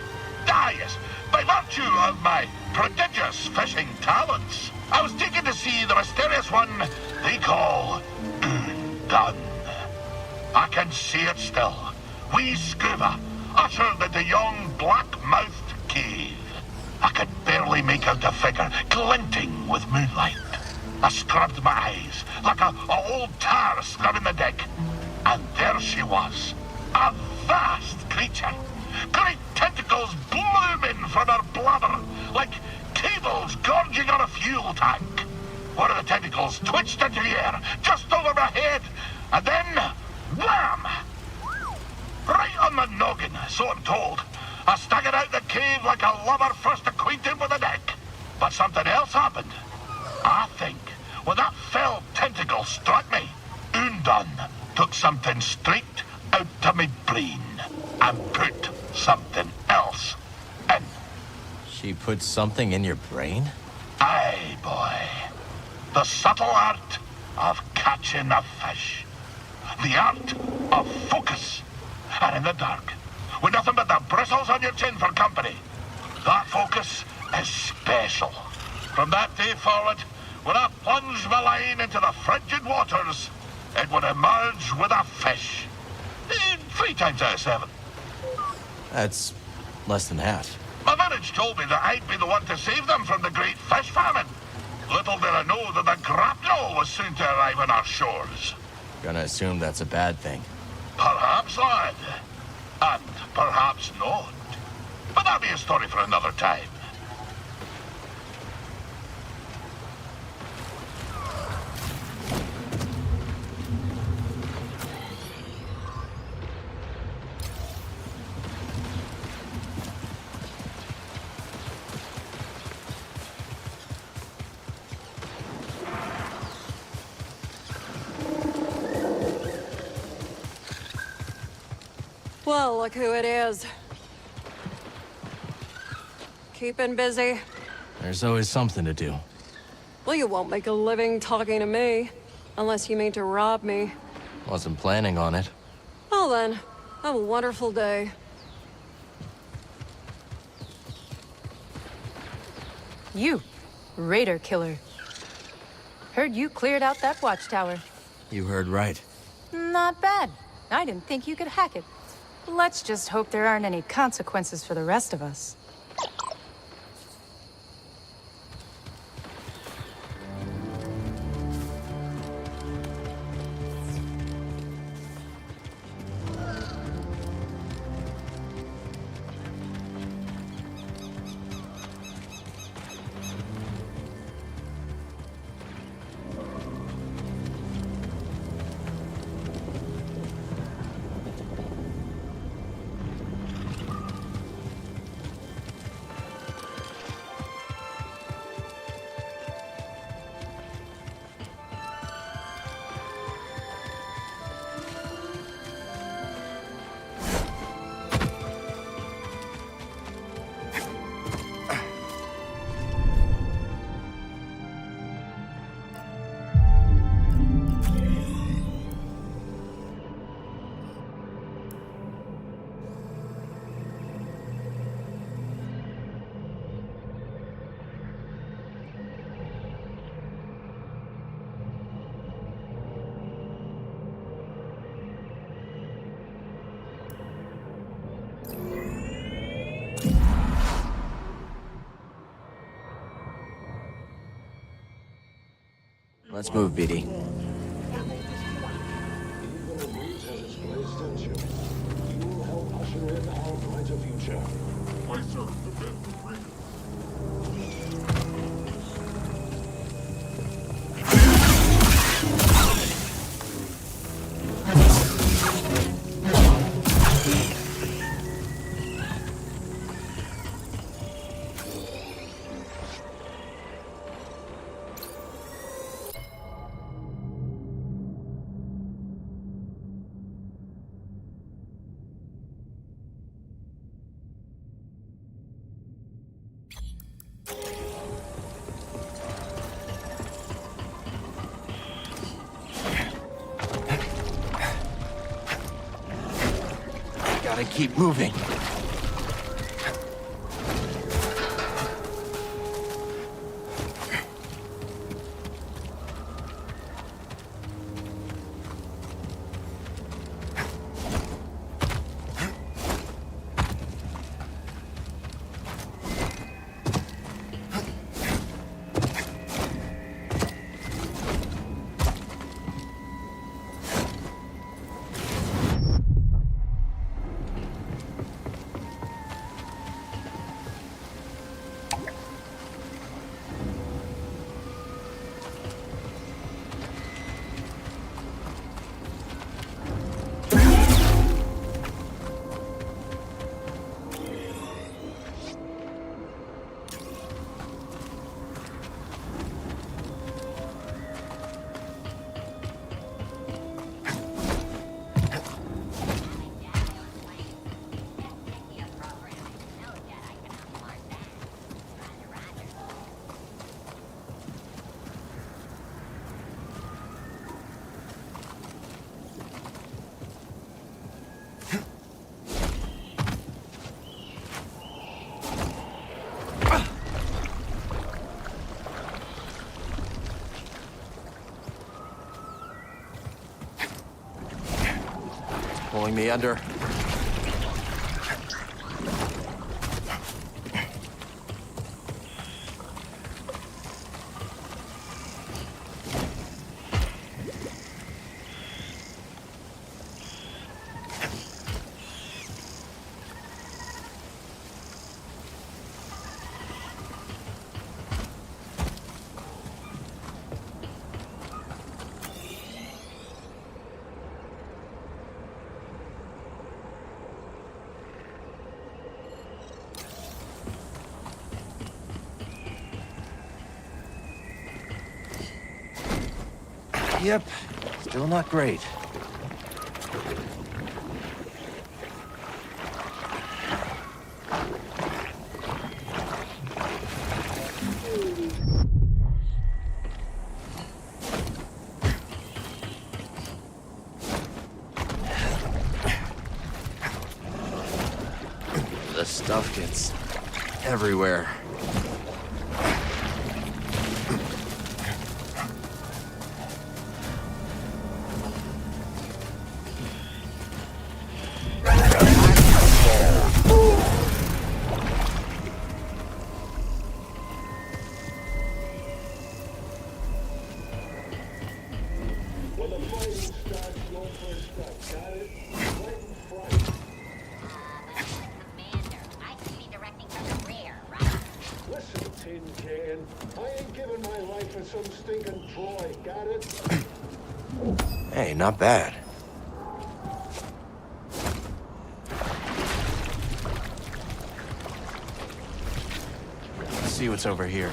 Ah, yes. By virtue of my prodigious fishing talents, I was taken to see the mysterious one they call Done. I can see it still. Wee Scuba, ushered into yon black-mouthed cave. I could barely make out the figure, glinting with moonlight. I scrubbed my eyes, like a old tar scrubbing the deck. And there she was, a vast creature. Great tentacles blooming from her blubber, like cables gorging on a fuel tank. One of the tentacles twitched into the air, just over my head, and then, wham! Right on the noggin, so I'm told. I staggered out the cave like a lover first acquainted with the deck. But something else happened. I think when that fell tentacle struck me, Undone took something straight out of my brain and put something else in.
She put something in your brain?
Aye, boy. The subtle art of catching a fish. The art of focus. And in the dark, with nothing but the bristles on your chin for company, that focus is special. From that day forward, when I plunged my line into the frigid waters, it would emerge with a fish. 3 times out of 7.
That's less than half.
My village told me that I'd be the one to save them from the great fish famine. Little did I know that the grapnel was soon to arrive on our shores.
Gonna assume that's a bad thing.
Perhaps, lad. And perhaps not. But that'll be a story for another time.
Well, look who it is. Keeping busy?
There's always something to do.
Well, you won't make a living talking to me. Unless you mean to rob me.
Wasn't planning on it.
Well then, have a wonderful day.
You, raider killer. Heard you cleared out that watchtower.
You heard right.
Not bad. I didn't think you could hack it. Let's just hope there aren't any consequences for the rest of us.
Let's move, BD.
friendship. You will help usher in our brighter future. I serve the men of freedom.
Gotta keep moving. Pulling me under. Yep, still not great. The stuff gets everywhere. Hey, not bad. Let's see what's over here.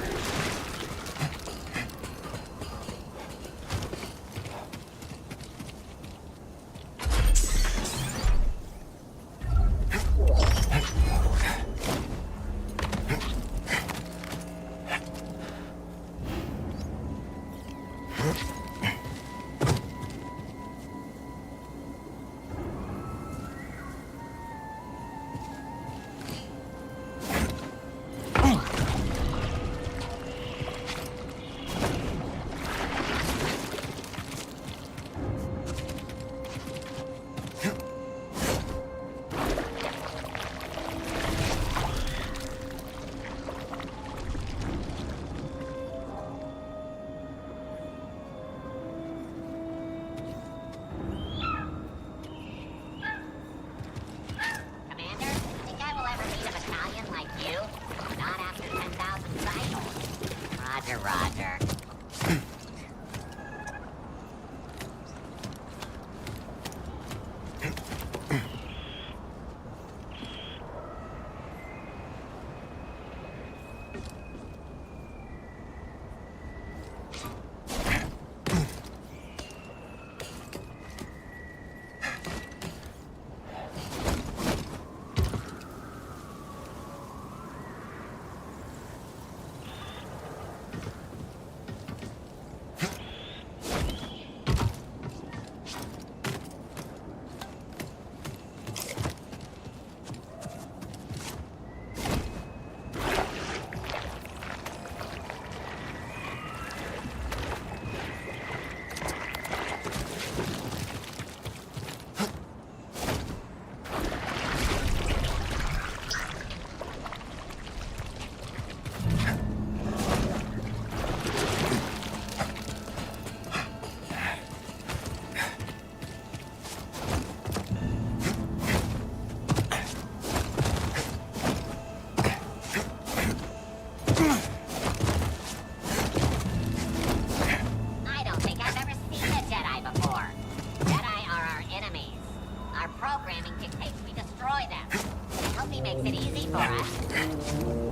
programming dictates we destroy them. I hope he makes it easy for us.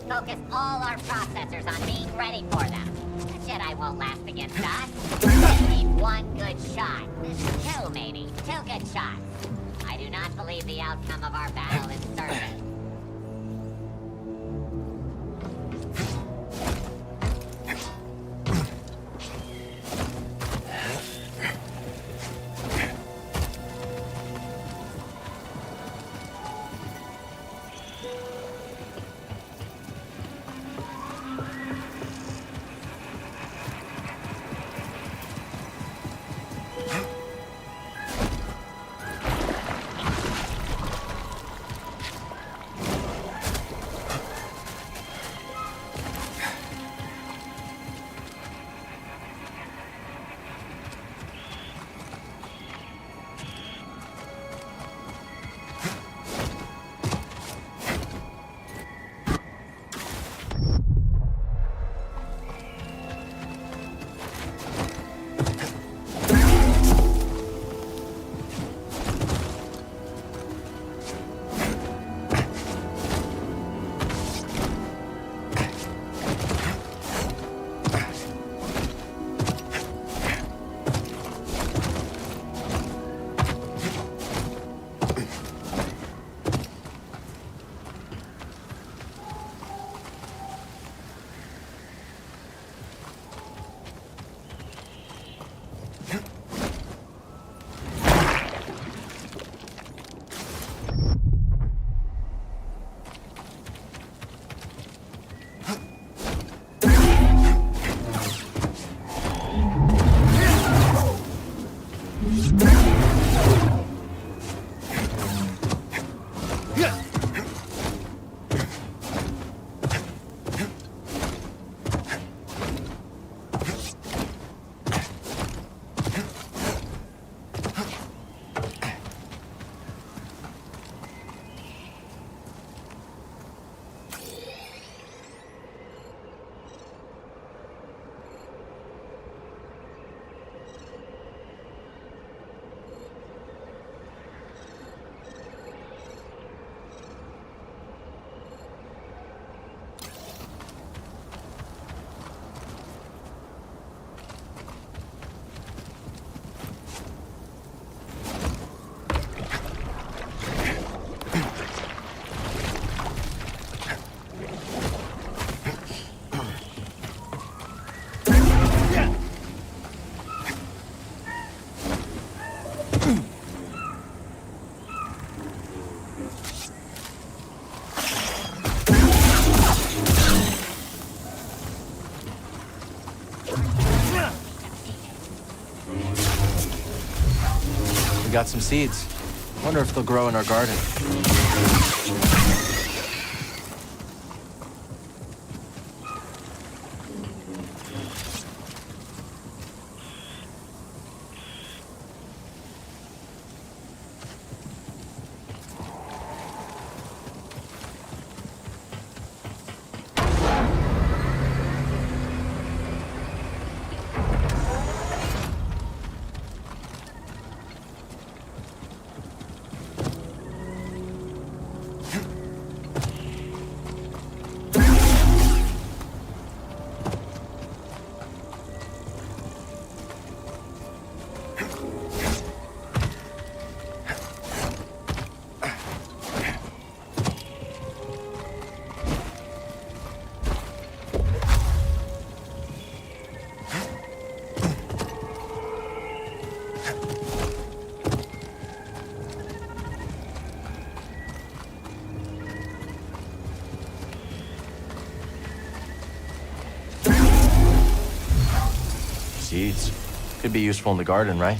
Focus all our processors on being ready for them. The Jedi won't last against us. We need one good shot. Two, maybe. Two good shots. I do not believe the outcome of our battle is certain.
Got some seeds. Wonder if they'll grow in our garden. Seeds. Could be useful in the garden, right?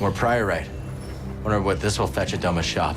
More priorite. Wonder what this will fetch at Doma's shop.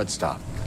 Let's stop.